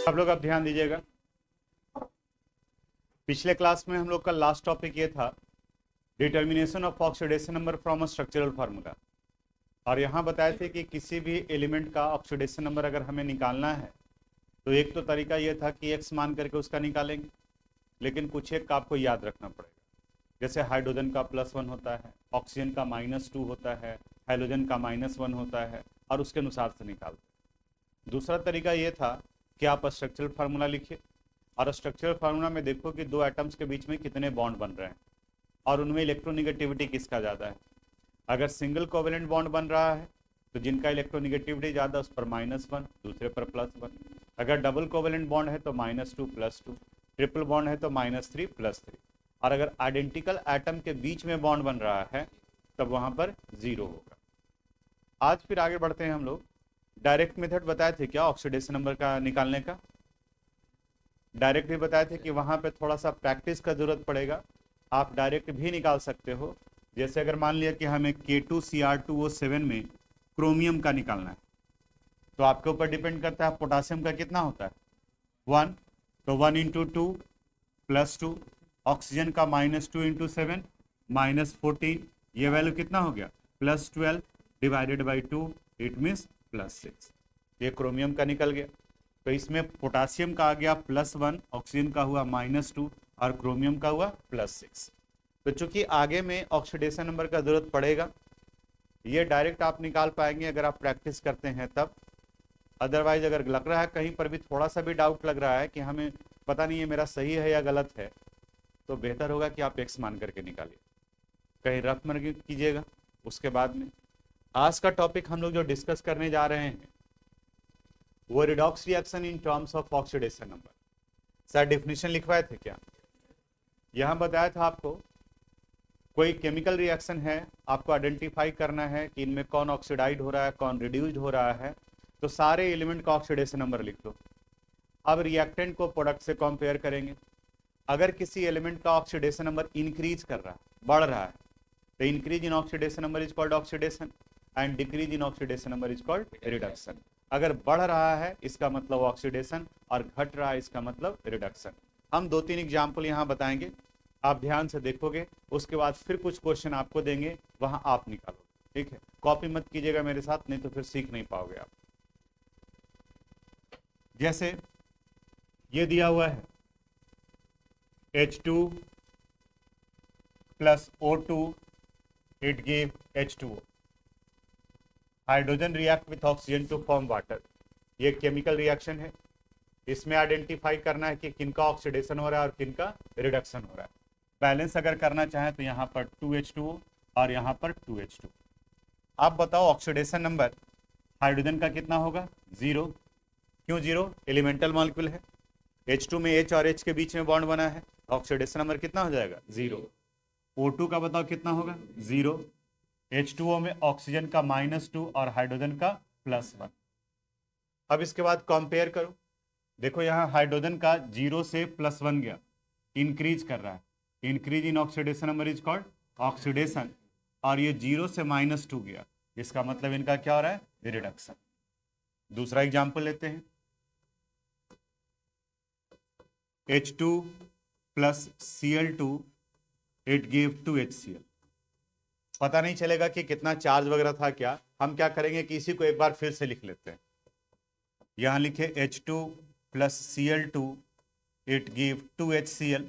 आप लोग अब ध्यान दीजिएगा। पिछले क्लास में हम लोग का लास्ट टॉपिक ये था determination of oxidation number from a structural formula. और यहाँ बताए थे कि किसी भी एलिमेंट का ऑक्सीडेशन नंबर अगर हमें निकालना है तो एक तो तरीका ये था कि एक्स मान करके उसका निकालेंगे, लेकिन कुछ एक का आपको याद रखना पड़ेगा। जैसे हाइड्रोजन का +1 होता है, ऑक्सीजन का -2 होता है, हाइड्रोजन का -1 होता है, और उसके अनुसार से निकालते हैं। दूसरा तरीका ये था कि आप स्ट्रक्चरल फार्मूला लिखिए और स्ट्रक्चरल फार्मूला में देखो कि दो एटम्स के बीच में कितने बॉन्ड बन रहे हैं और उनमें इलेक्ट्रोनिगेटिविटी किसका ज़्यादा है। अगर सिंगल कोवेलेंट बॉन्ड बन रहा है तो जिनका इलेक्ट्रोनिगेटिविटी ज़्यादा उस पर -1, दूसरे पर +1। अगर डबल कोवेलेंट बॉन्ड है तो -2 +2, ट्रिपल बॉन्ड है तो -3 +3। और अगर आइडेंटिकल एटम के बीच में बॉन्ड बन रहा है तब वहाँ पर 0 होगा। आज फिर आगे बढ़ते हैं हम लोग। डायरेक्ट मेथड बताए थे क्या ऑक्सीडेशन नंबर का निकालने का? डायरेक्ट भी बताए थे कि वहाँ पे थोड़ा सा प्रैक्टिस का ज़रूरत पड़ेगा। आप डायरेक्ट भी निकाल सकते हो। जैसे अगर मान लिया कि हमें K2Cr2O7 में क्रोमियम का निकालना है तो आपके ऊपर डिपेंड करता है पोटासियम का कितना होता है 1, तो 1 × 2 +2, ऑक्सीजन का -2 × 7 -14, ये वैल्यू कितना हो गया +12 डिवाइडेड बाई 2, इट मीन्स +6। ये क्रोमियम का निकल गया। तो इसमें पोटासियम का आ गया +1, ऑक्सीजन का हुआ -2 और क्रोमियम का हुआ +6। तो चूंकि आगे में ऑक्सीडेशन नंबर का जरूरत पड़ेगा, ये डायरेक्ट आप निकाल पाएंगे अगर आप प्रैक्टिस करते हैं तब। अदरवाइज अगर लग रहा है कहीं पर भी थोड़ा सा भी डाउट लग रहा है कि हमें पता नहीं है मेरा सही है या गलत है, तो बेहतर होगा कि आप एक्स मान करके निकालिए, कहीं रफ मर कीजिएगा उसके बाद में। आज का टॉपिक हम लोग जो डिस्कस करने जा रहे हैं वो redox reaction in terms of oxidation number. Sir definition लिखवाए थे क्या? यहाँ बताया था आपको कोई केमिकल रिएक्शन है, आपको आइडेंटिफाई करना है कि इनमें कौन ऑक्सीडाइड हो रहा है कौन रिड्यूस्ड हो रहा है, तो सारे एलिमेंट का ऑक्सीडेशन नंबर लिख दो। अब रिएक्टेंट को प्रोडक्ट से कंपेयर करेंगे। अगर किसी एलिमेंट का ऑक्सीडेशन नंबर इंक्रीज कर रहा है, बढ़ रहा है, तो increase in oxidation number is called oxidation and decrease in oxidation number is called reduction. अगर बढ़ रहा है इसका मतलब ऑक्सीडेशन और घट रहा है इसका मतलब रिडक्शन। हम 2-3 एग्जाम्पल यहाँ बताएंगे, आप ध्यान से देखोगे, उसके बाद फिर कुछ क्वेश्चन आपको देंगे, वहां आप निकालो। ठीक है, कॉपी मत कीजिएगा मेरे साथ, नहीं तो फिर सीख नहीं पाओगे आप। जैसे ये दिया हुआ है H2 + O2, it give H2O। Hydrogen react with oxygen to form water. ये केमिकल रिएक्शन है, इसमें आइडेंटिफाई करना है कि किनका ऑक्सीडेशन हो रहा है और किनका रिडक्शन हो रहा है। बैलेंस अगर करना चाहें तो यहाँ पर 2H2O और यहाँ पर 2H2। आप बताओ ऑक्सीडेशन नंबर हाइड्रोजन का कितना होगा? 0। क्यों 0? एलिमेंटल मॉलिक्यूल है, H2 में H और H के बीच में बॉन्ड बना है, ऑक्सीडेशन नंबर कितना हो जाएगा? 0। O2 का बताओ कितना होगा? 0। H2O में ऑक्सीजन का -2 और हाइड्रोजन का +1। अब इसके बाद कंपेयर करो, देखो यहाँ हाइड्रोजन का 0 से +1 गया, इंक्रीज कर रहा है, increase in oxidation number is called oxidation. और ये 0 से -2 गया, इसका मतलब इनका क्या हो रहा है? रिडक्शन। दूसरा एग्जाम्पल लेते हैं, H2 + Cl2, it give 2HCl। पता नहीं चलेगा कि कितना चार्ज वगैरह था क्या। हम क्या करेंगे कि इसी को एक बार फिर से लिख लेते हैं। यहां लिखे H2 + Cl2, it give 2HCl।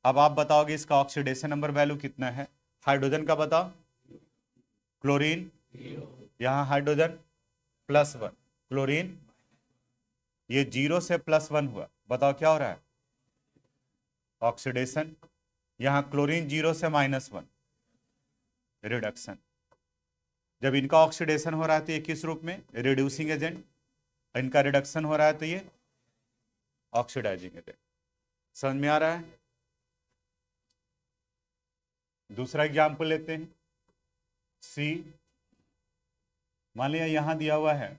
अब आप बताओगे इसका ऑक्सीडेशन नंबर वैल्यू कितना है? हाइड्रोजन का बताओ, क्लोरीन, यहां हाइड्रोजन +1, क्लोरीन, ये 0 से +1 हुआ, बताओ क्या हो रहा है? ऑक्सीडेशन। यहां क्लोरीन 0 से -1, रिडक्शन। जब इनका ऑक्सीडेशन हो रहा है तो ये किस रूप में? Reducing agent. इनका रिडक्शन हो रहा है तो ये ऑक्सीडाइजिंग एजेंट। समझ में आ रहा है? दूसरा एग्जाम्पल लेते हैं, सी। मान लिया यहां दिया हुआ है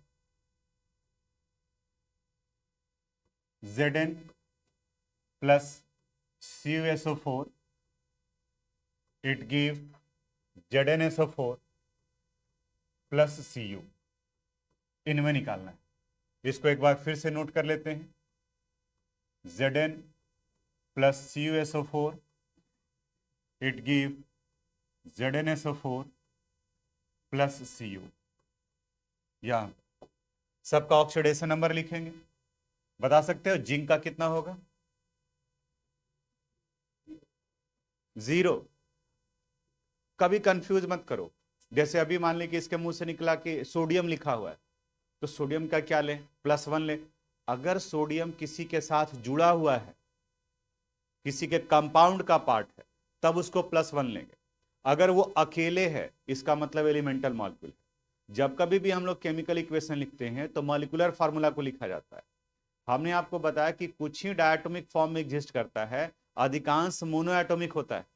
Zn + CuSO4, it give ZnSO4 + Cu। इनमें निकालना है। इसको एक बार फिर से नोट कर लेते हैं, Zn plus CuSO4, it give ZnSO4 plus Cu। या सबका ऑक्सीडेशन नंबर लिखेंगे। बता सकते हो जिंक का कितना होगा? 0। कभी कंफ्यूज मत करो। जैसे अभी मान ली कि इसके मुंह से निकला कि सोडियम लिखा हुआ है, तो सोडियम का क्या ले? +1 ले। अगर सोडियम किसी के साथ जुड़ा हुआ है, किसी के कंपाउंड का पार्ट है, तब उसको +1 लेंगे। अगर वो अकेले है, इसका मतलब एलिमेंटल मॉलिक्यूल है। जब कभी भी हम लोग केमिकल इक्वेशन लिखते हैं तो मॉलिक्यूलर फार्मूला को लिखा जाता है। हमने आपको बताया कि कुछ ही डायटोमिक फॉर्म में एग्जिस्ट करता है, अधिकांश मोनोएटॉमिक होता है।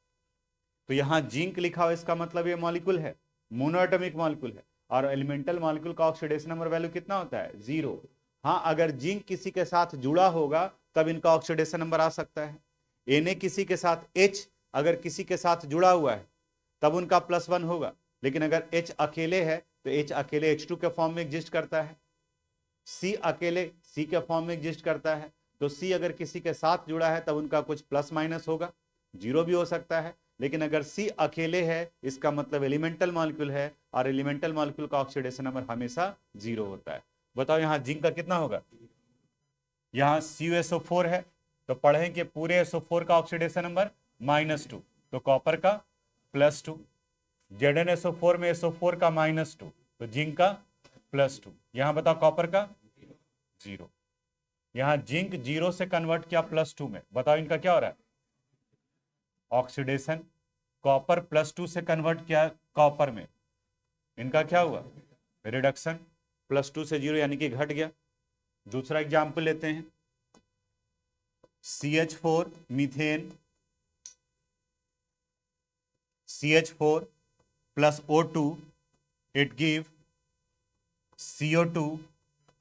तो यहां जिंक लिखा हुआ, इसका मतलब ये मॉलिक्यूल है, मोनोएटॉमिक मॉलिक्यूल है। और एलिमेंटल मॉलिक्यूल का ऑक्सीडेशन नंबर वैल्यू कितना होता है? 0। हाँ, अगर जिंक किसी के साथ जुड़ा होगा तब इनका ऑक्सीडेशन नंबर आ सकता है। Na किसी के साथ, H अगर किसी के साथ जुड़ा हुआ है तब उनका +1 होगा। लेकिन अगर H अकेले है तो H अकेले H2 के फॉर्म में एग्जिस्ट करता है। C अकेले C के फॉर्म में एग्जिस्ट करता है। तो C अगर किसी के साथ जुड़ा है तब उनका कुछ प्लस माइनस होगा, 0 भी हो सकता है। लेकिन अगर C अकेले है, इसका मतलब एलिमेंटल मॉलिक्यूल है, और एलिमेंटल मॉलिक्यूल का ऑक्सीडेशन नंबर हमेशा 0 होता है। बताओ यहां जिंक का कितना होगा? यहां CuSO4 है, तो पढ़ें कि पूरे SO4 का ऑक्सीडेशन नंबर -2, तो कॉपर का +2। ZnSO4 में SO4 का -2, तो जिंक का +2। यहां बताओ कॉपर का 0। यहां जिंक 0 से कन्वर्ट किया +2 में। बताओ इनका क्या हो रहा है? ऑक्सीडेशन। कॉपर +2 से कन्वर्ट किया कॉपर में, इनका क्या हुआ? रिडक्शन। +2 से 0 यानी कि घट गया। दूसरा एग्जाम्पल लेते हैं, CH4 methane, CH4 plus O2, it give CO2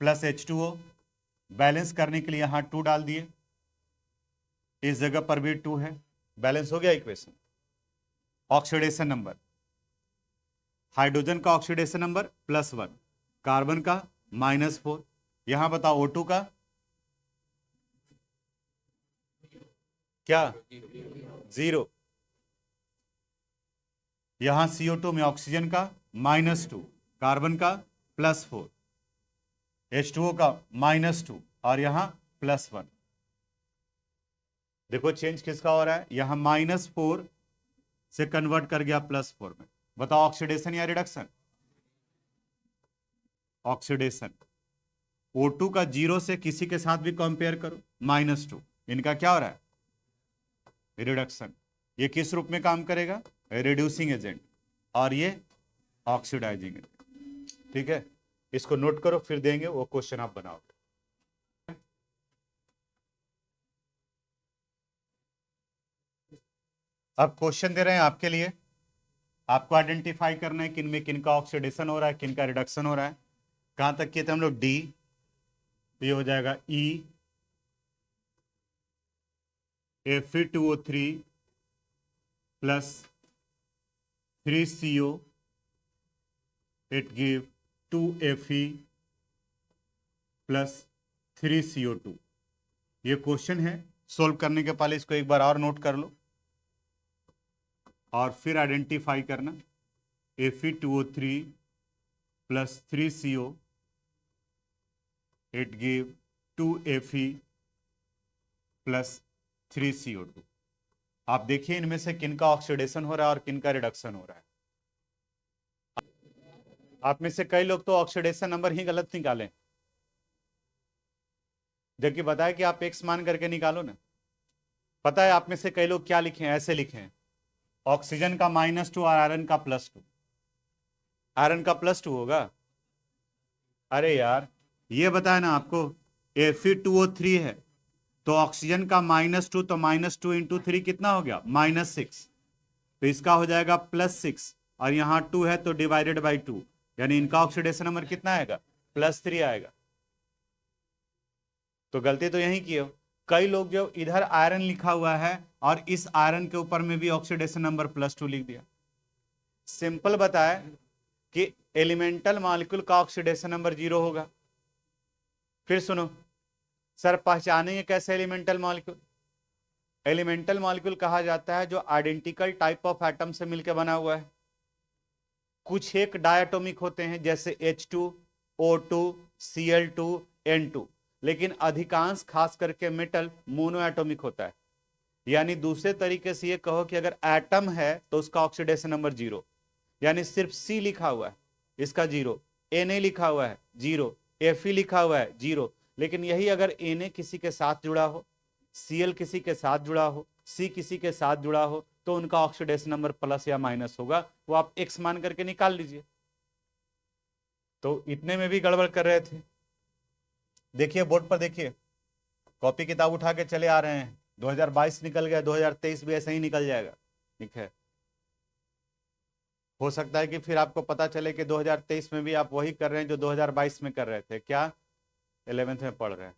plus H2O। Balance करने के लिए यहां 2 डाल दिए, इस जगह पर भी 2 है, बैलेंस हो गया इक्वेशन। ऑक्सीडेशन नंबर, हाइड्रोजन का ऑक्सीडेशन नंबर +1, कार्बन का -4। यहां बताओ O2 का क्या? 0। यहां CO2 में ऑक्सीजन का -2, कार्बन का +4, H2O का -2 और यहां +1। देखो चेंज किसका हो रहा है? यहां -4 से कन्वर्ट कर गया +4 में। बताओ ऑक्सीडेशन या रिडक्शन? ऑक्सीडेशन। O2 का 0 से किसी के साथ भी कंपेयर करो, -2, इनका क्या हो रहा है? रिडक्शन। ये किस रूप में काम करेगा? रिड्यूसिंग एजेंट, और ये ऑक्सीडाइजिंग एजेंट। ठीक है, इसको नोट करो, फिर देंगे वो क्वेश्चन आप बनाओगे। अब क्वेश्चन दे रहे हैं आपके लिए, आपको आइडेंटिफाई करना है किन में किन का ऑक्सीडेशन हो रहा है, किन का रिडक्शन हो रहा है। कहां तक किए थे हम लोग? डी। ये हो जाएगा E Fe2O3 plus 3CO, it give 2Fe plus 3CO2। ये क्वेश्चन है, सोल्व करने के पहले इसको एक बार और नोट कर लो और फिर आइडेंटिफाई करना। Fe2O3 plus 3CO, it give 2Fe plus 3CO2। आप देखिए इनमें से किन का ऑक्सीडेशन हो रहा है और किन का रिडक्शन हो रहा है। आप में से कई लोग तो ऑक्सीडेशन नंबर ही गलत निकालें, जबकि बताया कि आप एक्स मान करके निकालो ना। पता है आप में से कई लोग क्या लिखे हैं? ऐसे लिखे हैं, ऑक्सीजन का -2 और आयरन का +2। आयरन का +2 होगा? अरे यार, ये बताया ना आपको, Fe2O3 है तो ऑक्सीजन का -2, तो -2 इंटू 3 कितना हो गया? -6। तो इसका हो जाएगा +6, और यहां 2 है तो डिवाइडेड बाई 2, यानी इनका ऑक्सीडेशन नंबर कितना आएगा? +3 आएगा। तो गलती तो यही की हो। कई लोग जो इधर आयरन लिखा हुआ है और इस आयरन के ऊपर में भी ऑक्सीडेशन नंबर +2 लिख दिया। सिंपल बताए कि एलिमेंटल मॉलिक्यूल का ऑक्सीडेशन नंबर 0 होगा। फिर सुनो, सर पहचानेंगे कैसे एलिमेंटल मॉलिक्यूल? एलिमेंटल मॉलिक्यूल कहा जाता है जो आइडेंटिकल टाइप ऑफ एटम से मिलकर बना हुआ है। कुछ एक डायटोमिक होते हैं जैसे H2, O2, Cl2, N2, लेकिन अधिकांश खास करके मेटल मोनो एटोमिक होता है। यानी दूसरे तरीके से ये कहो कि अगर एटम है तो उसका ऑक्सीडेशन नंबर 0, यानी सिर्फ C लिखा हुआ है इसका 0, Na लिखा हुआ है 0, Fe लिखा हुआ है 0। लेकिन यही अगर Na किसी के साथ जुड़ा हो, Cl किसी के साथ जुड़ा हो, C किसी के साथ जुड़ा हो, तो उनका ऑक्सीडेशन नंबर प्लस या माइनस होगा। वो आप X मान करके निकाल लीजिए। तो इतने में भी गड़बड़ कर रहे थे। देखिए बोर्ड पर, देखिए कॉपी किताब उठा के चले आ रहे हैं। 2022 निकल गया, 2023 भी ऐसे ही निकल जाएगा। ठीक है, हो सकता है कि फिर आपको पता चले कि 2023 में भी आप वही कर रहे हैं जो 2022 में कर रहे थे। क्या? 11th में पढ़ रहे हैं,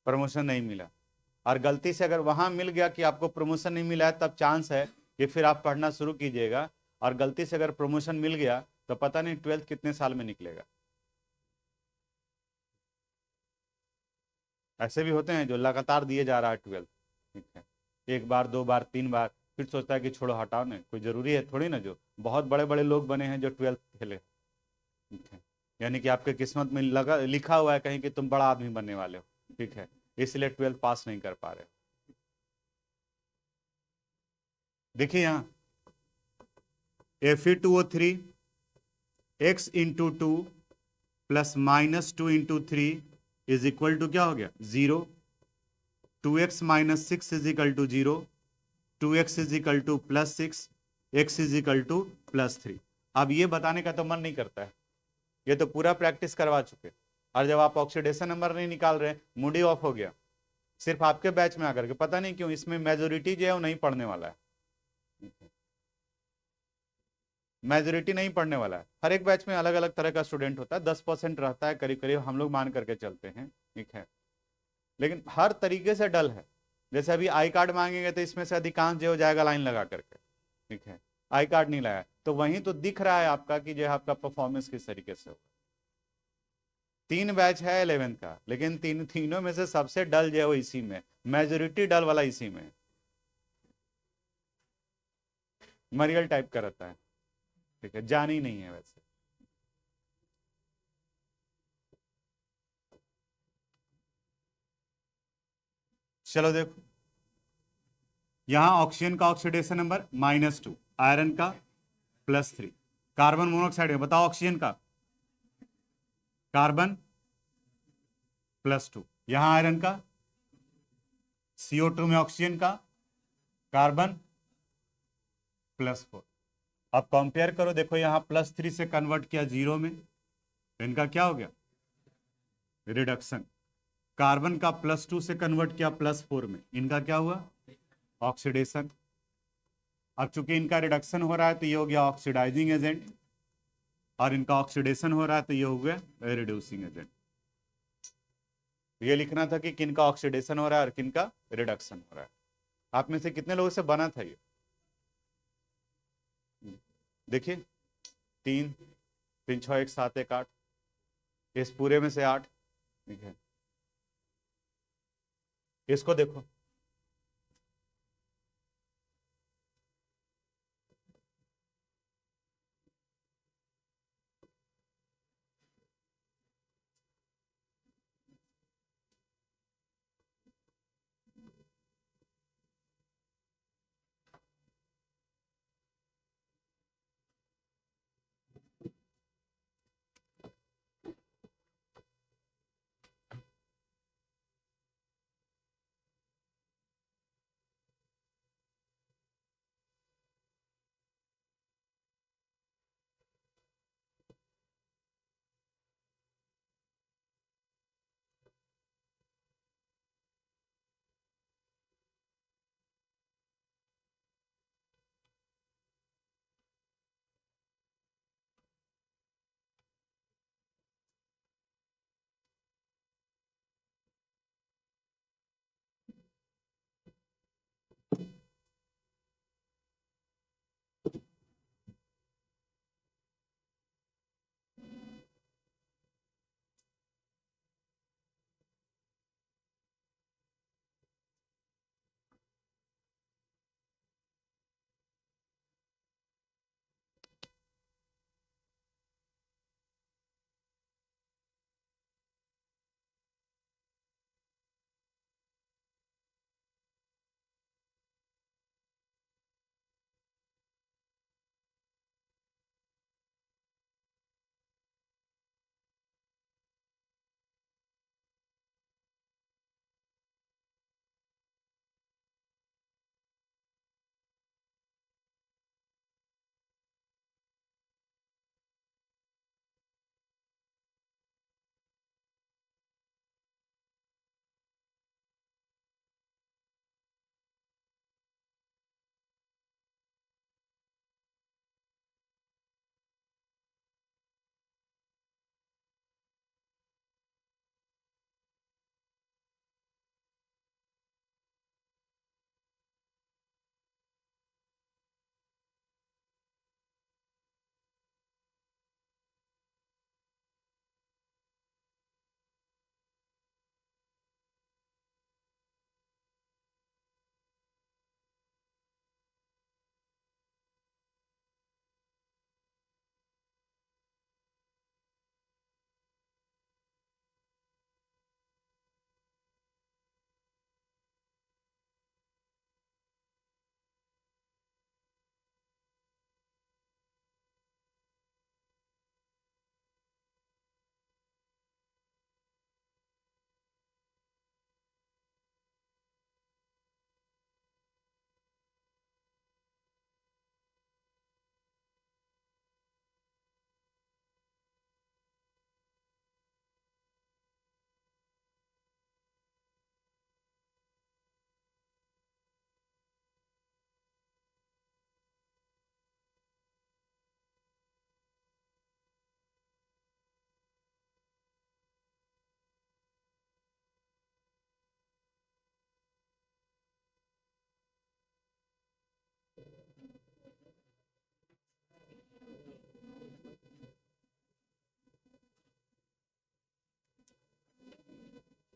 प्रमोशन नहीं मिला। और गलती से अगर वहां मिल गया कि आपको प्रमोशन नहीं मिला है, तब चांस है कि फिर आप पढ़ना शुरू कीजिएगा। और गलती से अगर प्रमोशन मिल गया तो पता नहीं 12th कितने साल में निकलेगा। ऐसे भी होते हैं जो लगातार दिए जा रहा है 12th। ठीक है, एक बार, दो बार, तीन बार, फिर सोचता है कि छोड़ो हटाओ ना, कोई जरूरी है थोड़ी ना। जो बहुत बड़े बड़े लोग बने हैं जो 12th खेले। ठीक है, यानी कि आपके किस्मत में लगा लिखा हुआ है कहीं कि तुम बड़ा आदमी बनने वाले हो। ठीक है, इसलिए 12th पास नहीं कर पा रहे। देखिए यहाँ Fe2O3 x into 2 plus -2 × 3 is equal to क्या हो गया? 0। 2x - 6 is equal to 0। 2x is equal to +6, x is equal to +3। अब ये बताने का तो मन नहीं करता है, ये तो पूरा प्रैक्टिस करवा चुके। और जब आप ऑक्सीडेशन नंबर नहीं निकाल रहे, मूड ही ऑफ हो गया। सिर्फ आपके बैच में आकर के पता नहीं क्यों इसमें मेजोरिटी जो है वो नहीं पढ़ने वाला है। मेजोरिटी नहीं पढ़ने वाला है। हर एक बैच में अलग अलग तरह का स्टूडेंट होता है, 10% रहता है करीब करीब, हम लोग मान करके चलते हैं। ठीक है, लेकिन हर तरीके से डल है। जैसे अभी आई कार्ड मांगेंगे तो इसमें से अधिकांश जो हो जाएगा लाइन लगा करके। ठीक है, आई कार्ड नहीं लाया तो वहीं तो दिख रहा है आपका कि जो है आपका परफॉर्मेंस किस तरीके से होगा। 3 बैच है 11th का, लेकिन तीनों में से सबसे डल जो है वो इसी में, मेजोरिटी डल वाला इसी में, मरियल टाइप का रहता है। ठीक है, जान ही नहीं है वैसे। चलो देखो, यहां ऑक्सीजन का ऑक्सीडेशन नंबर -2, आयरन का +3, कार्बन मोनोऑक्साइड में बताओ ऑक्सीजन का कार्बन +2, यहां आयरन का CO2 में ऑक्सीजन का कार्बन +4। अब कंपेयर करो, देखो यहां +3 से कन्वर्ट किया 0 में, तो इनका क्या हो गया? रिडक्शन। कार्बन का +2 से कन्वर्ट किया +4 में, इनका क्या हुआ? ऑक्सीडेशन। अब चूंकि इनका रिडक्शन हो रहा है तो ये हो गया ऑक्सीडाइजिंग एजेंट, और इनका ऑक्सीडेशन हो रहा है तो ये हो गया रिड्यूसिंग एजेंट। ये लिखना था कि किनका ऑक्सीडेशन हो रहा है और किनका रिडक्शन हो रहा है। आप में से कितने लोगों से बना था ये? देखिए, 3 3 6 1 7 1 8, इस पूरे में से 8। ठीक है, इसको देखो,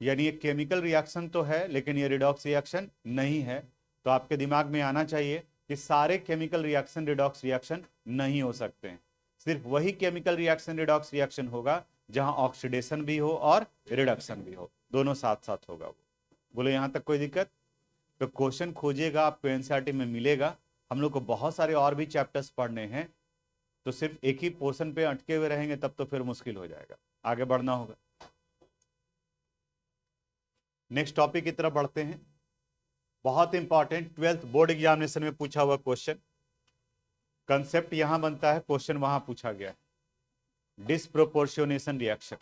यानी ये केमिकल रिएक्शन तो है लेकिन ये रिडॉक्स रिएक्शन नहीं है। तो आपके दिमाग में आना चाहिए कि सारे केमिकल रिएक्शन रिडॉक्स रिएक्शन नहीं हो सकते हैं। सिर्फ वही केमिकल रिएक्शन रिडॉक्स रिएक्शन होगा जहां ऑक्सीडेशन भी हो और रिडक्शन भी हो, दोनों साथ साथ होगा। वो बोले यहां तक कोई दिक्कत? तो क्वेश्चन खोजिएगा, आपको एनसीईआरटी में मिलेगा। हम लोग को बहुत सारे और भी चैप्टर्स पढ़ने हैं, तो सिर्फ एक ही पोर्शन पे अटके हुए रहेंगे तब तो फिर मुश्किल हो जाएगा, आगे बढ़ना होगा। नेक्स्ट टॉपिक की तरफ बढ़ते हैं। बहुत इंपॉर्टेंट 12th बोर्ड एग्जामिनेशन में पूछा हुआ क्वेश्चन, कंसेप्ट यहां बनता है, क्वेश्चन वहां पूछा गया है। Disproportionation reaction.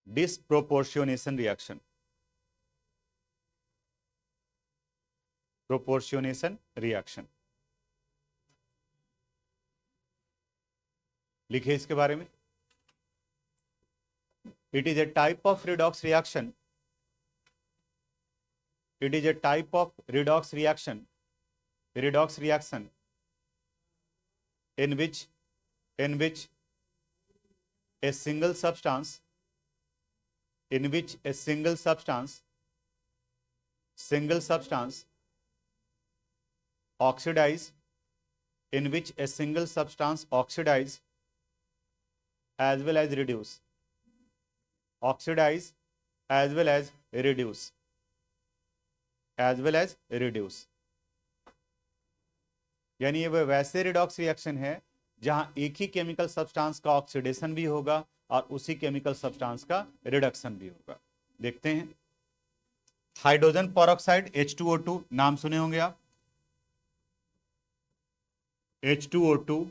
Disproportionation reaction, proportionation reaction लिखिए इसके बारे में। It is a type of redox reaction, it is a type of redox reaction in which a single substance oxidize as well as reduce, यानी ये वैसे रिडॉक्स रिएक्शन है जहां एक ही केमिकल सब्सटेंस का ऑक्सीडेशन भी होगा और उसी केमिकल सब्सटेंस का रिडक्शन भी होगा। देखते हैं। हाइड्रोजन पेरोक्साइड H2O2 नाम सुने होंगे आप। H2O2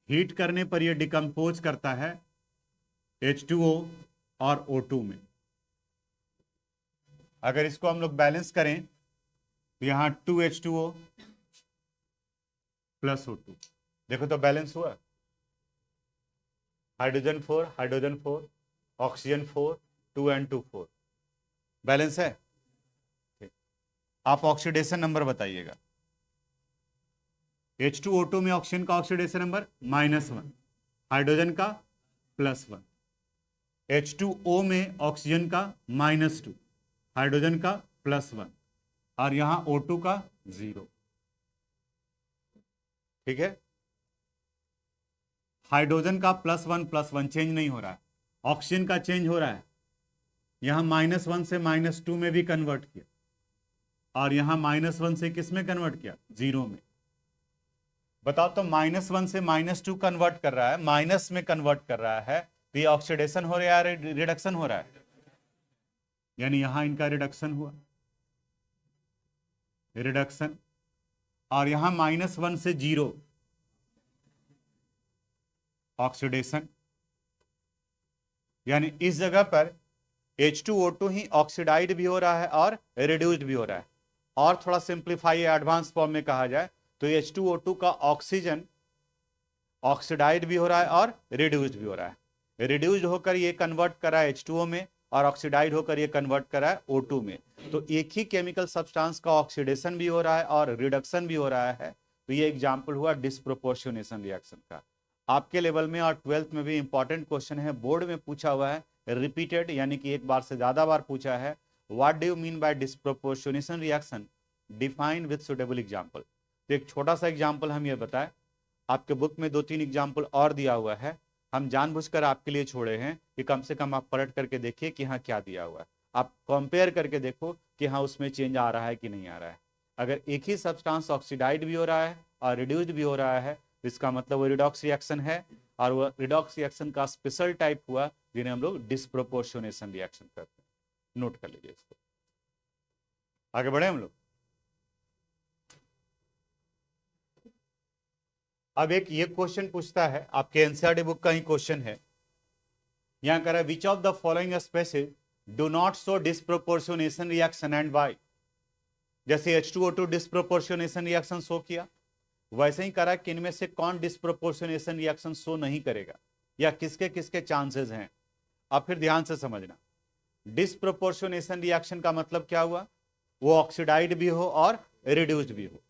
हीट करने पर यह डिकम्पोज करता है H2O और O2 में। अगर इसको हम लोग बैलेंस करें तो यहां 2H2O प्लस O2, देखो तो बैलेंस हुआ। हाइड्रोजन 4, ऑक्सीजन 4, 2 and 2 4, बैलेंस है। ठीक, आप ऑक्सीडेशन नंबर बताइएगा। H2O2 में ऑक्सीजन का ऑक्सीडेशन नंबर -1, हाइड्रोजन का +1, H2O में ऑक्सीजन का -2, हाइड्रोजन का +1 और यहां O2 का 0। ठीक है, हाइड्रोजन का +1 चेंज नहीं हो रहा है, ऑक्सीजन का चेंज हो रहा है। यहां -1 से -2 में भी कन्वर्ट किया और यहां -1 से किस में कन्वर्ट किया? 0 में। बताओ तो -1 से -2 कन्वर्ट कर रहा है, माइनस में कन्वर्ट कर रहा है, तो ये ऑक्सीडेशन हो रहा है, रिडक्शन हो रहा है, यानी यहां इनका रिडक्शन हुआ, रिडक्शन। और यहां -1 से 0 ऑक्सीडेशन, यानी इस जगह पर H2O2 ही ऑक्सीडाइड भी हो रहा है और रिड्यूस्ड भी हो रहा है। और थोड़ा सिंप्लीफाई एडवांस फॉर्म में कहा जाए तो H2O2 का ऑक्सीजन ऑक्सीडाइड भी हो रहा है और रिड्यूस्ड भी हो रहा है। रिड्यूस्ड होकर ये कन्वर्ट कर रहा है H2O में और ऑक्सीडाइड होकर ये कन्वर्ट कर रहा है O2 में। तो एक ही केमिकल सब्सटेंस का ऑक्सीडेशन भी हो रहा है और रिडक्शन भी हो रहा है। तो ये एग्जांपल हुआ डिसप्रोपोर्शनेशन रिएक्शन का। आपके लेवल में और 12th में भी इंपॉर्टेंट क्वेश्चन है, बोर्ड में पूछा हुआ है, रिपीटेड यानी कि एक बार से ज्यादा बार पूछा है। What do you mean by disproportionation reaction, define with suitable example. तो एक छोटा सा एग्जांपल हम ये बताएं, आपके बुक में 2-3 एग्जांपल और दिया हुआ है, हम जानबूझकर आपके लिए छोड़े हैं कि कम से कम आप पलट करके देखिए कि हाँ क्या दिया हुआ है, आप कंपेयर करके देखो कि हाँ उसमें चेंज आ रहा है कि नहीं आ रहा है। अगर एक ही सब्सटेंस ऑक्सीडाइड भी हो रहा है और रिड्यूस्ड भी हो रहा है, इसका मतलब वो रिडॉक्स रिएक्शन है, और वो रिडॉक्स रिएक्शन का स्पेशल टाइप हुआ जिन्हें हम लोग डिसप्रोपोर्शनेशन रिएक्शन करते हैं। नोट कर लीजिए इसको, आगे बढ़े हम लोग। अब एक ये क्वेश्चन पूछता है, आपके एनसीईआरटी बुक का ही क्वेश्चन है, यहां कह रहा है which of the following species do not show disproportionation reaction and why. जैसे H2O2 डिसप्रोपोर्शनेशन रिएक्शन शो किया, वैसे ही करा कि इनमें से कौन डिसप्रोपोर्शनेशन रिएक्शन शो नहीं करेगा या किसके किसके चांसेस हैं। अब फिर ध्यान से समझना, डिस्प्रोपोर्शनेशन रिएक्शन का मतलब क्या हुआ, वो ऑक्सीडाइड भी हो और रिड्यूस्ड भी हो।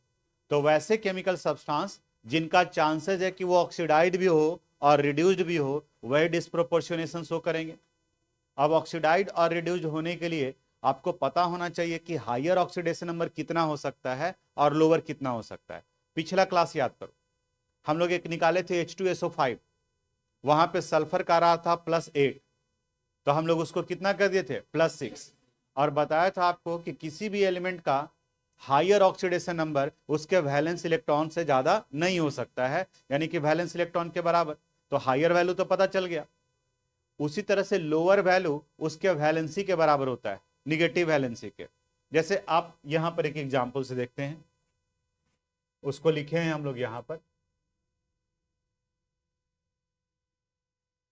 तो वैसे केमिकल सब्सटेंस जिनका चांसेस है कि वो ऑक्सीडाइड भी हो और रिड्यूस्ड भी हो, वह डिस्प्रोपोर्शनेशन शो करेंगे। अब ऑक्सीडाइड और रिड्यूस्ड होने के लिए आपको पता होना चाहिए कि हायर ऑक्सीडेशन नंबर कितना हो सकता है और लोअर कितना हो सकता है। पिछला क्लास याद करो, हम लोग एक निकाले थे H2SO5, वहां पे सल्फर का रहा था +8, तो हम लोग उसको कितना कर दिए थे, +6, और बताया था आपको कि किसी भी एलिमेंट का हायर ऑक्सीडेशन नंबर उसके वैलेंस इलेक्ट्रॉन से ज्यादा नहीं हो सकता है, यानी कि वैलेंस इलेक्ट्रॉन के बराबर। तो हायर वैल्यू तो पता चल गया, उसी तरह से लोअर वैल्यू उसके वैलेंसी के बराबर होता है, निगेटिव वैलेंसी के। जैसे आप यहां पर एक एग्जांपल से देखते हैं, उसको लिखे हैं हम लोग यहां पर,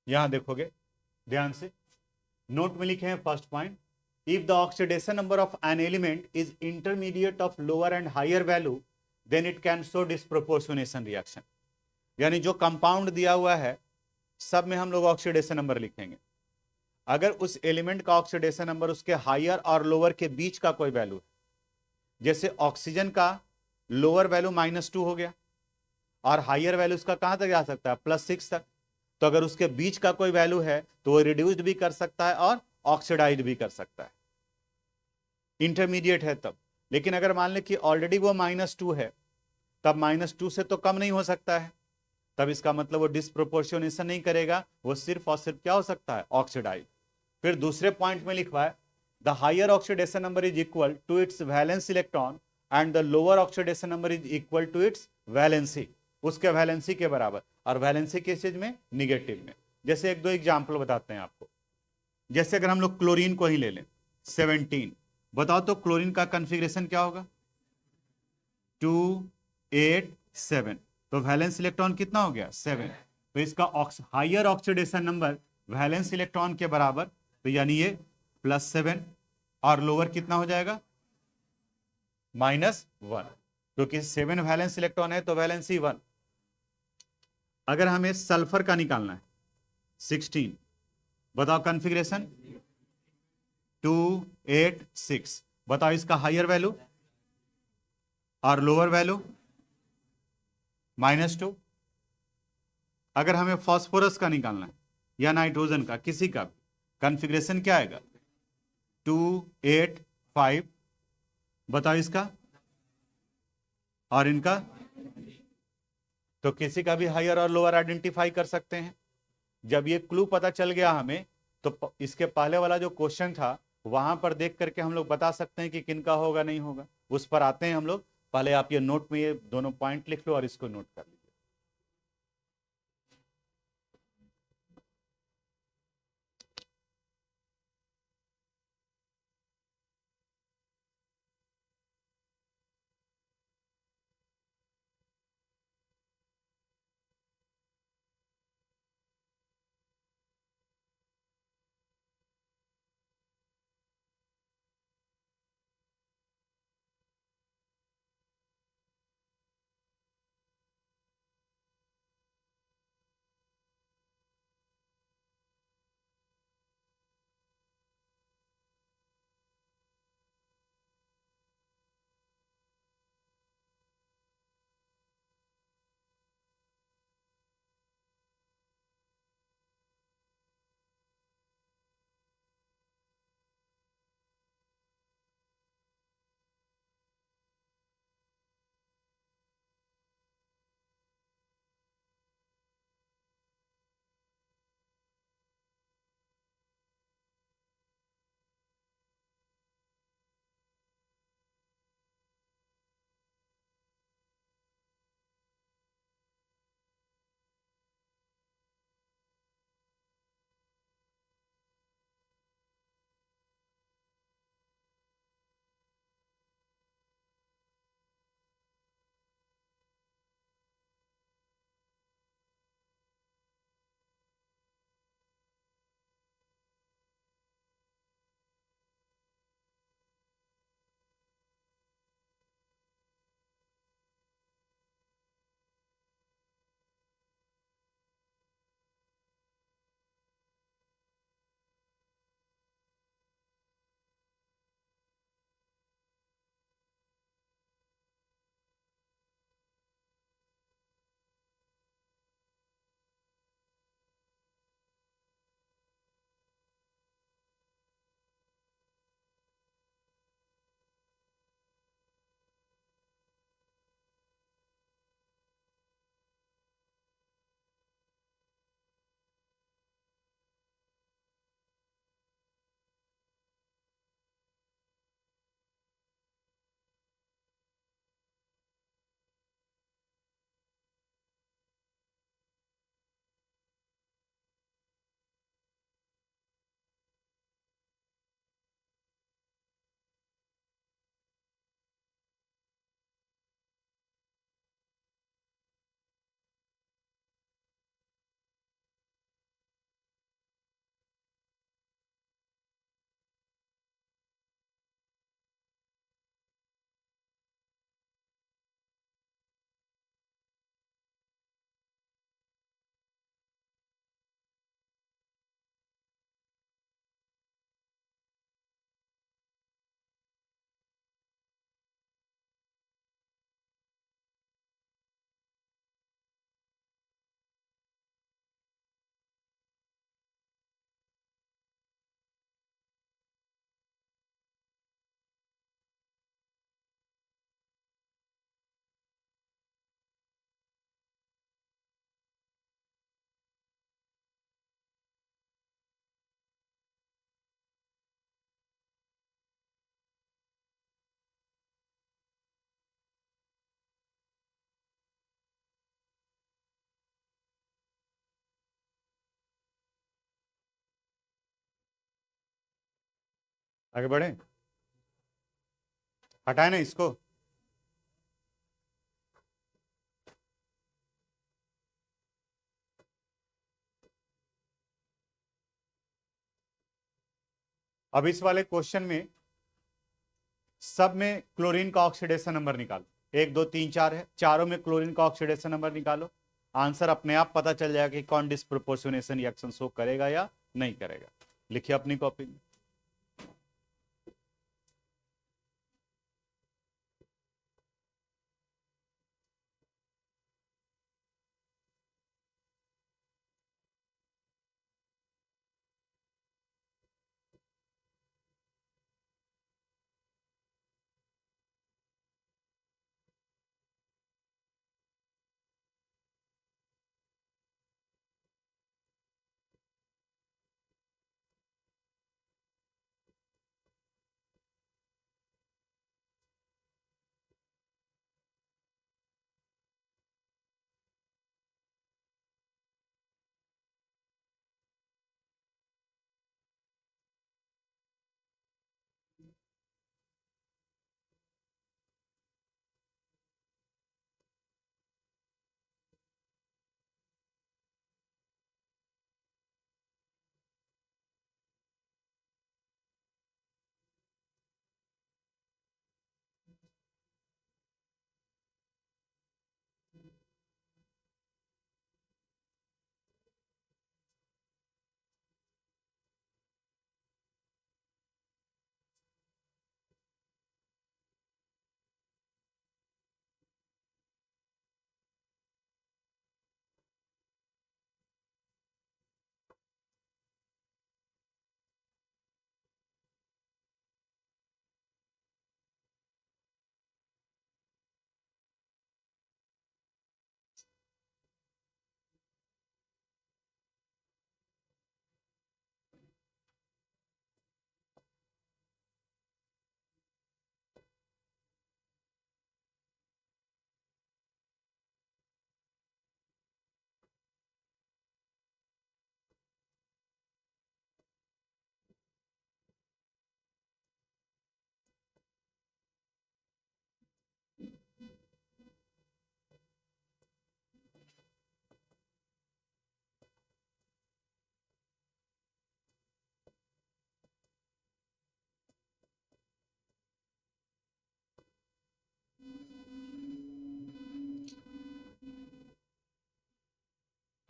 यहां देखोगे ध्यान से, नोट में लिखे हैं first point, if the oxidation number of an element is intermediate of lower and higher value then it can show disproportionation reaction. यानी जो कंपाउंड दिया हुआ है सब में हम लोग ऑक्सीडेशन नंबर लिखेंगे। अगर उस एलिमेंट का ऑक्सीडेशन नंबर उसके हायर और लोअर के बीच का कोई वैल्यू है, जैसे ऑक्सीजन का लोअर वैल्यू -2 हो गया और हायर वैल्यू उसका कहां तक जा सकता है, +6 तक, तो अगर उसके बीच का कोई वैल्यू है तो वो रिड्यूस्ड भी कर सकता है और ऑक्सीडाइज भी कर सकता है, इंटरमीडिएट है तब। लेकिन अगर मान ले कि ऑलरेडी वो -2 है, तब -2 से तो कम नहीं हो सकता है, तब इसका मतलब वो डिस्प्रोपोर्शनेशन नहीं करेगा, वो सिर्फ और सिर्फ क्या हो सकता है, ऑक्सीडाइज। फिर दूसरे पॉइंट में लिखवा है, the higher oxidation number is equal to its valence electron and the lower oxidation number is equal to its valency, उसके वैलेंसी के बराबर, और वैलेंसी किस चीज में, निगेटिव में। जैसे एक दो एग्जाम्पल बताते हैं आपको, जैसे अगर हम लोग क्लोरीन को ही ले लें 17, बताओ तो क्लोरीन का कॉन्फ़िगरेशन क्या होगा, 2 8 7, तो वैलेंस इलेक्ट्रॉन कितना हो गया, 7, तो इसका higher oxidation number valence electron के बराबर, तो यानी ये +7, और लोअर कितना हो जाएगा, -1, क्योंकि 7 वैलेंस इलेक्ट्रॉन है तो वैलेंसी 1। अगर हमें सल्फर का निकालना है 16, बताओ कॉन्फ़िगरेशन 2 8 6, बताओ इसका हायर वैल्यू और लोअर वैल्यू -2। अगर हमें फास्फोरस का निकालना है या नाइट्रोजन का, किसी का कॉन्फ़िगरेशन क्या आएगा, 2 8 5, बताओ इसका और इनका, तो किसी का भी हायर और लोअर आइडेंटिफाई कर सकते हैं। जब ये क्लू पता चल गया हमें, तो इसके पहले वाला जो क्वेश्चन था वहां पर देख करके हम लोग बता सकते हैं कि किनका होगा नहीं होगा, उस पर आते हैं हम लोग। पहले आप ये नोट में ये दोनों पॉइंट लिख लो और इसको नोट कर लीजिए। आगे बढ़े, हटाए ना इसको। अब इस वाले क्वेश्चन में सब में क्लोरीन का ऑक्सीडेशन नंबर निकालो, 1 2 3 4 है, चारों में क्लोरीन का ऑक्सीडेशन नंबर निकालो। आंसर अपने आप पता चल जाएगा कि कौन डिस्प्रोपोर्शनेशन रिएक्शन शो करेगा या नहीं करेगा। लिखिए अपनी कॉपी में।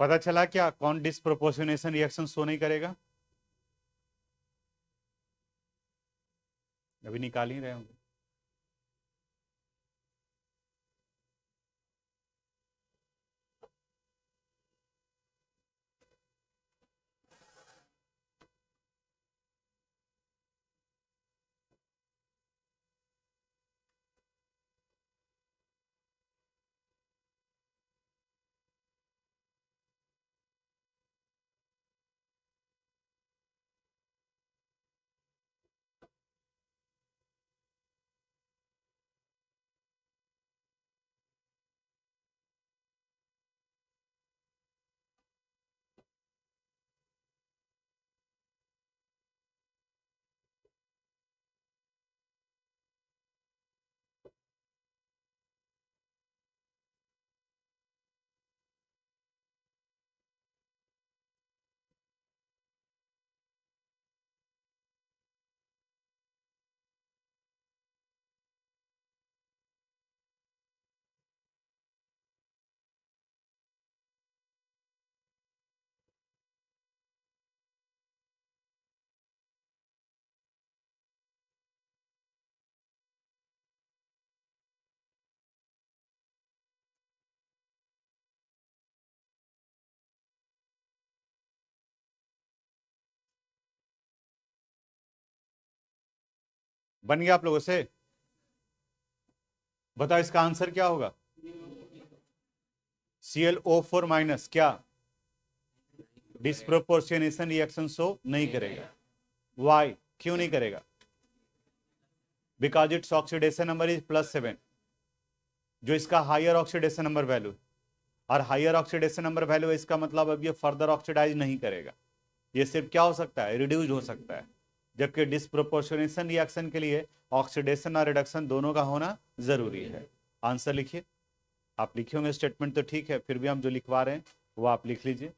पता चला क्या कौन डिस्प्रोपोर्शनेशन रिएक्शन शो नहीं करेगा? अभी निकाल ही रहे होंगे। बन गया आप लोगों से? बताओ इसका आंसर क्या होगा? ClO4 माइनस क्या डिस्प्रोपोर्शनेशन रिएक्शन शो नहीं करेगा। वाई, क्यों नहीं करेगा? Because its oxidation number is +7, जो इसका हायर ऑक्सीडेशन नंबर वैल्यू, और हायर ऑक्सीडेशन नंबर वैल्यू है, इसका मतलब अब ये फर्दर ऑक्सीडाइज नहीं करेगा। ये सिर्फ क्या हो सकता है? रिड्यूज हो सकता है। जबकि डिस्प्रोपोर्शनेशन रिएक्शन के लिए ऑक्सीडेशन और रिडक्शन दोनों का होना जरूरी है। आंसर लिखिए। आप लिखे होंगे स्टेटमेंट तो ठीक है, फिर भी हम जो लिखवा रहे हैं वो आप लिख लीजिए।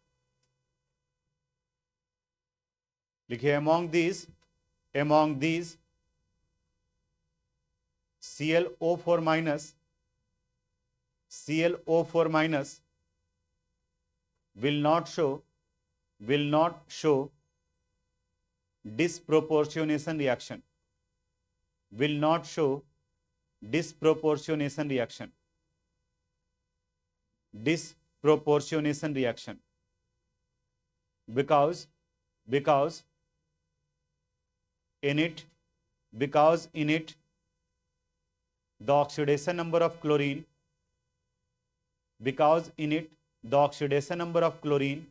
लिखिए among these ClO4 minus will not show disproportionation reaction, will not show disproportionation reaction because in it the oxidation number of chlorine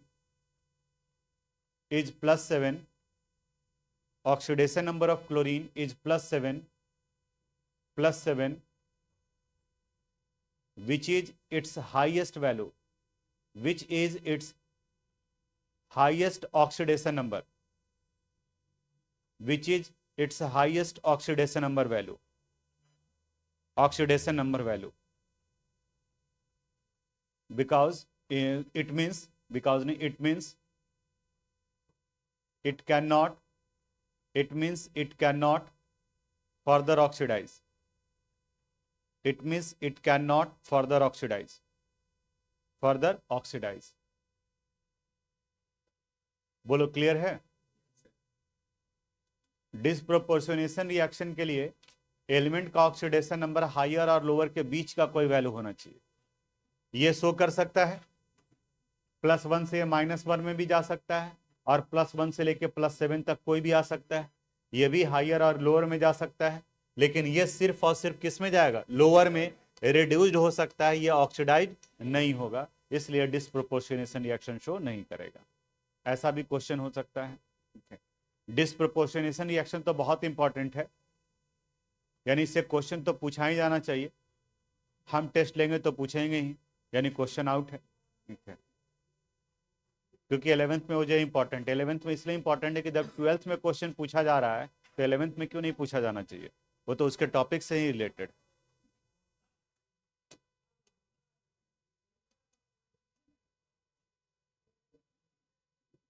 is +7. Oxidation number of chlorine is +7, which is its highest value, which is its highest oxidation number, which is its highest oxidation number value, because it means it cannot further oxidize. It means it cannot further oxidize. बोलो clear है? Disproportionation reaction के लिए element का oxidation number higher और lower के बीच का कोई value होना चाहिए। ये शो कर सकता है, +1 से -1 में भी जा सकता है, और +1 से लेके +7 तक कोई भी आ सकता है। ये भी हायर और लोअर में जा सकता है, लेकिन ये सिर्फ और सिर्फ किस में जाएगा? लोअर में रिड्यूस्ड हो सकता है, ये ऑक्सीडाइज नहीं होगा, इसलिए डिस्प्रोपोर्शनेशन रिएक्शन शो नहीं करेगा। ऐसा भी क्वेश्चन हो सकता है। डिस्प्रोपोर्शनेशन रिएक्शन तो बहुत इंपॉर्टेंट है, यानी इससे क्वेश्चन तो पूछा ही जाना चाहिए। हम टेस्ट लेंगे तो पूछेंगे ही, यानी क्वेश्चन आउट है। ठीक है, क्योंकि 11th में वो जो इंपॉर्टेंट, 11th में इसलिए इंपॉर्टेंट है कि जब 12th में क्वेश्चन पूछा जा रहा है तो 11th में क्यों नहीं पूछा जाना चाहिए? वो तो उसके टॉपिक से ही रिलेटेड।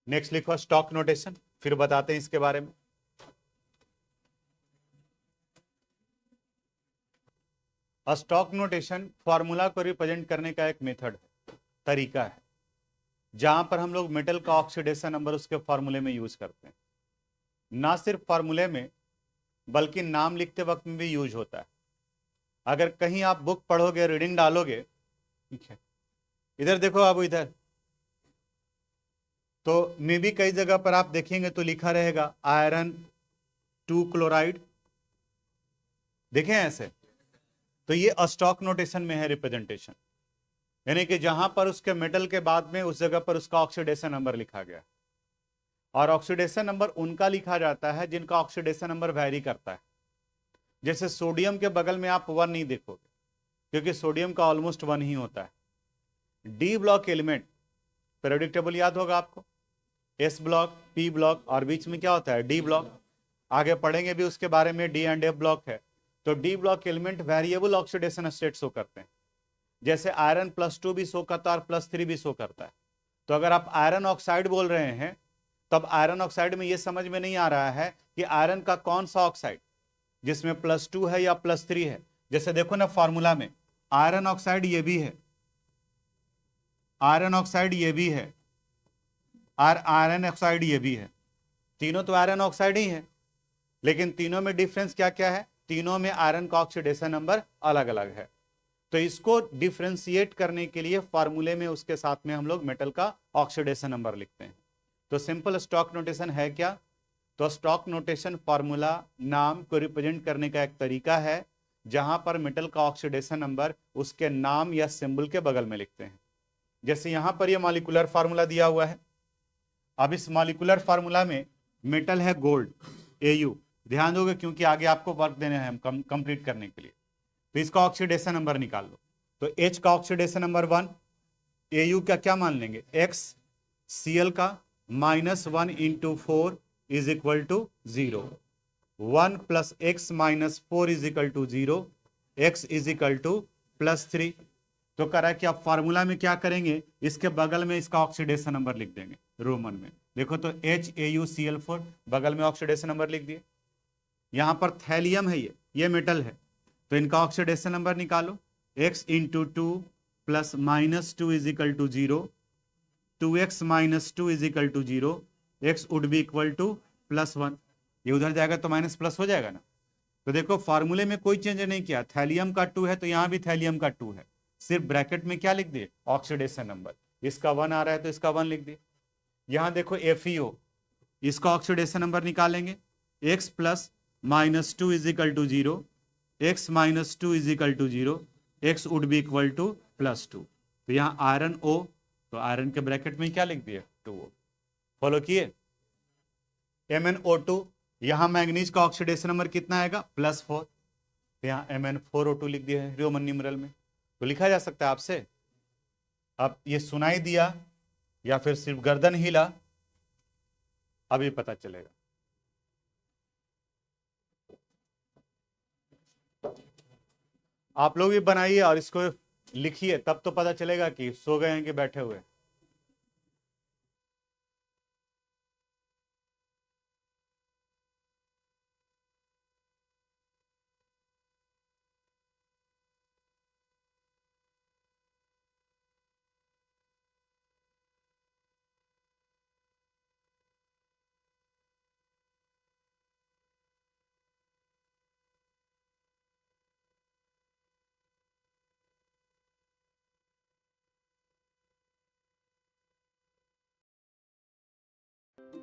नेक्स्ट लिखो स्टॉक नोटेशन, फिर बताते हैं इसके बारे में। स्टॉक नोटेशन फॉर्मूला को रिप्रेजेंट करने का एक मेथड है, तरीका है, जहां पर हम लोग मेटल का ऑक्सीडेशन नंबर उसके फॉर्मूले में यूज करते हैं। ना सिर्फ फॉर्मूले में बल्कि नाम लिखते वक्त में भी यूज होता है। अगर कहीं आप बुक पढ़ोगे, रीडिंग डालोगे, ठीक है, इधर देखो आप, इधर तो मे भी कई जगह पर आप देखेंगे तो लिखा रहेगा आयरन 2 क्लोराइड, देखें ऐसे, तो ये स्टॉक नोटेशन में है रिप्रेजेंटेशन, यानी कि जहां पर उसके मेटल के बाद में उस जगह पर उसका ऑक्सीडेशन नंबर लिखा गया। और ऑक्सीडेशन नंबर उनका लिखा जाता है जिनका ऑक्सीडेशन नंबर वैरी करता है। जैसे सोडियम के बगल में आप 1 नहीं देखोगे, क्योंकि सोडियम का ऑलमोस्ट 1 ही होता है। D block element periodic table याद होगा आपको, एस ब्लॉक, पी ब्लॉक, और बीच में क्या होता है? D block. आगे पढ़ेंगे भी उसके बारे में, डी एंड एफ ब्लॉक है। तो D block element variable oxidation state show करते हैं। जैसे आयरन +2 भी शो करता है और +3 भी शो करता है। तो अगर आप आयरन ऑक्साइड बोल रहे हैं, तब आयरन ऑक्साइड में यह समझ में नहीं आ रहा है कि आयरन का कौन सा ऑक्साइड जिसमें +2 है या +3 है। जैसे देखो ना फॉर्मूला में, आयरन ऑक्साइड ये भी है, आयरन ऑक्साइड ये भी है, और आयरन ऑक्साइड ये भी है। तीनों तो आयरन ऑक्साइड ही है, लेकिन तीनों में डिफरेंस क्या क्या है? तीनों में आयरन का ऑक्सीडेशन नंबर अलग अलग है। तो इसको डिफ्रेंशिएट करने के लिए फॉर्मूले में उसके साथ में हम लोग मेटल का ऑक्सीडेशन नंबर लिखते हैं। तो सिंपल स्टॉक नोटेशन है क्या? तो स्टॉक नोटेशन फॉर्मूला नाम को रिप्रेजेंट करने का एक तरीका है, जहां पर मेटल का ऑक्सीडेशन नंबर उसके नाम या सिंबल के बगल में लिखते हैं। जैसे यहां पर यह मॉलिक्यूलर फार्मूला दिया हुआ है। अब इस मॉलिक्यूलर फार्मूला में मेटल है गोल्ड, Au, ध्यान दोगे क्योंकि आगे आपको वर्क देने हैं हम कंप्लीट करने के लिए। तो इसका ऑक्सीडेशन नंबर निकाल लो। तो H का ऑक्सीडेशन नंबर 1, Au का क्या मान लेंगे? X, Cl का -1 × 4 is equal to 0, 1 plus x minus 4 is equal to 0, x is equal to +3। तो कह रहा है कि आप फार्मूला में क्या करेंगे, इसके बगल में इसका ऑक्सीडेशन नंबर लिख देंगे रोमन में। देखो तो HAuCl4, बगल में ऑक्सीडेशन नंबर लिख दिए। यहां पर थैलियम है, ये मेटल है, तो इनका ऑक्सीडेशन नंबर निकालो। x into 2 plus minus 2 is equal to 0, 2x minus 2 is equal to 0, x would be equal to +1। ये उधर जाएगा तो माइनस प्लस हो जाएगा ना। तो देखो फार्मूले में कोई चेंज नहीं किया, थैलियम का 2 है तो यहां भी थैलियम का 2 है, सिर्फ ब्रैकेट में क्या लिख दिए, ऑक्सीडेशन नंबर। इसका 1 आ रहा है तो इसका 1 लिख दिए। यहां देखो FeO, इसका ऑक्सीडेशन नंबर निकालेंगे, x plus minus 2 is equal to 0, x minus 2 is equal to 0, x would be equal to +2। तो यहाँ आयरन O, तो आयरन के ब्रैकेट में क्या लिख दिए, 2O। फॉलो किए। MnO2, यहाँ मैंगनीज का ऑक्सीडेशन नंबर कितना आएगा, +4, तो यहाँ Mn4O2 लिख दिया है रोमन न्यूमेरल में। तो लिखा जा सकता है आपसे। अब ये सुनाई दिया या फिर सिर्फ गर्दन हिला, अभी पता चलेगा। आप लोग भी बनाइए और इसको लिखिए, तब तो पता चलेगा कि सो गए हैं कि बैठे हुए।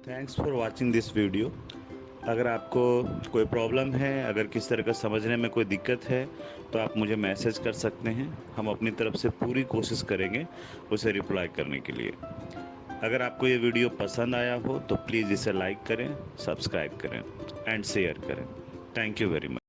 Thanks for watching this video. अगर आपको कोई प्रॉब्लम है, अगर किस तरह का समझने में कोई दिक्कत है, तो आप मुझे मैसेज कर सकते हैं। हम अपनी तरफ से पूरी कोशिश करेंगे उसे रिप्लाई करने के लिए। अगर आपको ये वीडियो पसंद आया हो तो प्लीज़ इसे लाइक करें, सब्सक्राइब करें एंड शेयर करें। Thank you very much.